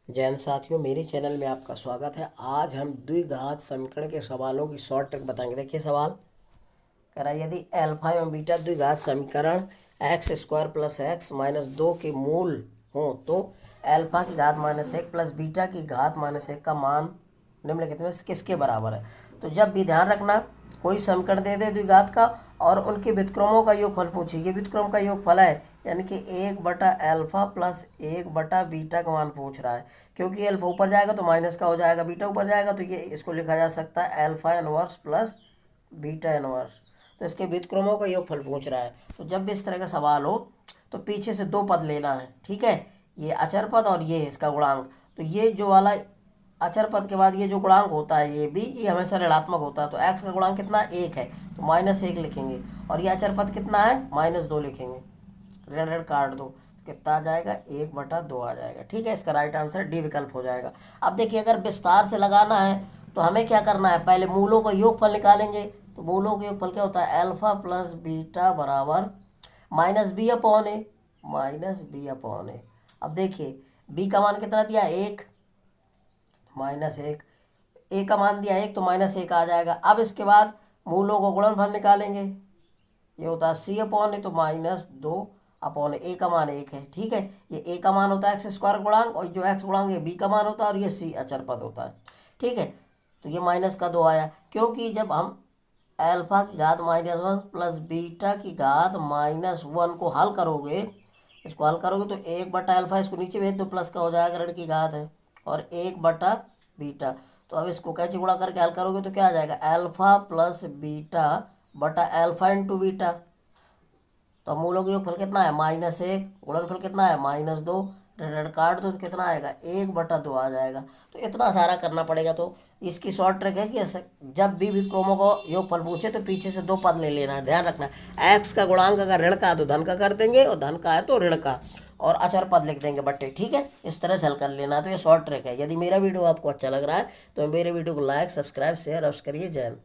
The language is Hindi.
जैन साथियों, मेरे चैनल में आपका स्वागत है। आज हम द्विघात समीकरण के सवालों की शॉर्ट ट्रिक बताएंगे। देखिए सवाल कह रहा है, यदि अल्फा एवं बीटा द्विघात समीकरण x square plus x minus 2 के मूल हो तो अल्फा की घात माइनस 1 प्लस बीटा की घात माइनस 1 का मान निम्नलिखित में किसके बराबर है। तो जब भी ध्यान रखना, कोई समीकरण दे दे द्विघात का और उनके व्युत्क्रमों का योगफल पूछिए। ये व्युत्क्रम का योगफल है, यानी कि 1/अल्फा प्लस 1/बीटा का मान पूछ रहा है। क्योंकि अल्फा ऊपर जाएगा तो माइनस का हो जाएगा, बीटा ऊपर जाएगा तो ये इसको लिखा जा सकता है alpha inverse plus beta inverse. तो इसके व्युत्क्रमों का योगफल पूछ रहा है। तो जब भी इस तरह का सवाल हो तो पीछे से दो पद लेना है, ठीक है। ये अचर पद और ये इसका गुणांक। तो ये जो वाला अचर पद के बाद ये जो गुणांक होता है ये हमेशा ऋणात्मक होता है। तो एक्स का गुणांक कितना, 1 है, तो -1 लिखेंगे। और ये अचर पद कितना है, -2 लिखेंगे। ऋण ऋण काट दो, कितना आ जाएगा, 1/2 आ जाएगा। ठीक है, इसका राइट आंसर डी विकल्प हो जाएगा। अब देखिए, अगर विस्तार से लगाना है तो हमें क्या करना है, पहले मूलों का योगफल निकालेंगे। तो मूलों का योगफल क्या होता है, अल्फा प्लस बीटा बराबर -b/a, -b/a। अब देखिए, b का मान कितना दिया, 1, -1, a का मान दिया 1 तो -1 आ जाएगा। अब इसके बाद मूलों को गुणनफल निकालेंगे। ये होता है c/a, तो -2/a का मान 1 है। ठीक है, ये a का मान होता है एक्स स्क्वायर गुणांक, और जो x गुणांक ये b का मान होता है, और ये c अचर पद होता है। ठीक है, तो ये -2 आया, क्योंकि जब हम अल्फा की घात -1 प्लस बीटा की घात -1 को हल करोगे, इसको हल करोगे तो 1/अल्फा, इसको नीचे भेज दो, प्लस का हो जाएगा, ऋण की घात है, और 1/बीटा। तो अब इसको कैसे गुणा करके हल करोगे तो क्या आ जाएगा, अल्फा प्लस बीटा बटा अल्फा इंटू बीटा। तो मूलों का योगफल कितना है, -1, गुणनफल कितना है, -2, ऋण काट दो तो कितना आएगा, 1/2 आ जाएगा। तो इतना सारा करना पड़ेगा। तो इसकी शॉर्ट ट्रिक है कि ऐसे जब भी व्युत्क्रमों को योगफल पूछे तो पीछे से दो पद ले लेना है। ध्यान रखना, एक्स का गुणांक अगर ऋण का है तो धन का कर देंगे, और धन का है तो ऋण का, और अचर पद लिख देंगे बट्टे। ठीक है, इस तरह से हल कर लेना है। तो ये शॉर्ट ट्रिक है। यदि मेरा वीडियो आपको अच्छा लग रहा है तो मेरे वीडियो को लाइक, सब्सक्राइब, शेयर अवश्य करिए। जय हिंद।